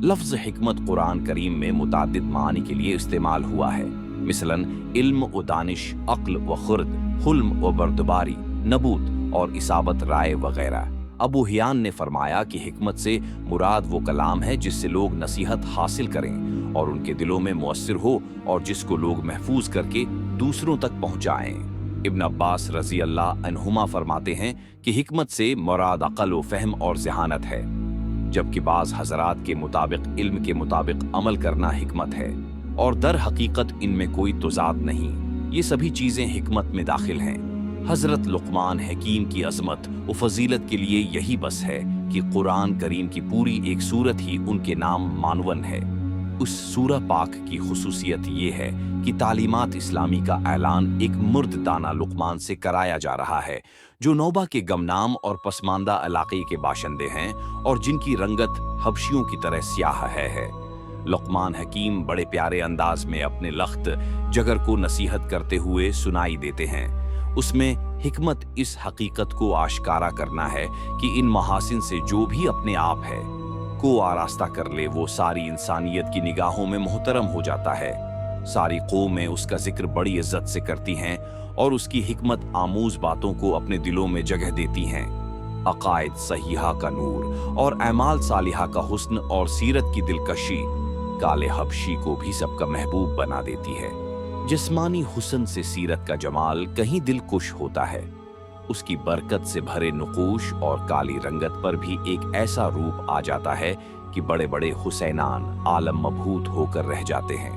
लफ्ज़ हिकमत कुरान करीम में मुताद्दिद मानी के लिए इस्तेमाल हुआ है, मिसलन इल्म व दानिश, अक्ल व खुर्द, हुल्म व बर्दबारी, नबूत और इसाबत राय वगैरह। अबू हियान ने फरमाया कि हिकमत से मुराद वो कलाम है जिससे लोग नसीहत हासिल करें और उनके दिलों में मुअस्सिर हो और जिसको लोग महफूज करके दूसरों तक पहुंचाएं। इब्न अब्बास रजी अल्लाह अन्हुमा फरमाते हैं कि हिकमत से मुराद अक़ल व फ़हम और ज़हानत है, जबकि बाज़ हज़रात के मुताबिक इल्म के मुताबिक अमल करना हिकमत है और दर हकीकत इनमें कोई तज़ाद नहीं। ये सभी चीज़ें हिकमत में दाखिल हैं। हज़रत लुक़मान हकीम की अज़मत व फजीलत के लिए यही बस है कि कुरान करीम की पूरी एक सूरत ही उनके नाम मानवन है। उस सूरह पाक की खुसूसियत ये है कि तालीमात इस्लामी का ऐलान एक मुर्द दाना लुक़मान से कराया जा रहा है, जो नौबा के गमनाम और पसमानदा इलाके के बाशिंदे हैं और जिनकी रंगत हबशियों की तरह स्याह है। लुक़मान हकीम बड़े प्यारे अंदाज में अपने लख्त जगर को नसीहत करते हुए सुनाई देते हैं। उसमें हिकमत इस हकीकत को आश्कारा करना है कि इन महासिन से जो भी अपने आप है को आरास्ता कर ले, वो सारी इंसानियत की निगाहों में मोहतरम हो जाता है। सारी कौमें उसका जिक्र बड़ी इज्जत से करती हैं और उसकी हिकमत आमूज बातों को अपने दिलों में जगह देती हैं। अकायद सहीहा का नूर और अमाल सालिहा का हुस्न और सीरत की दिलकशी काले हबशी को भी सबका महबूब बना देती है। जिस्मानी हुस्न से सीरत का जमाल कहीं दिलकुश होता है। उसकी बरकत से भरे नुकूश और काली रंगत पर भी एक ऐसा रूप आ जाता है कि बड़े बड़े हुसैनान आलम मबहूत होकर रह जाते हैं।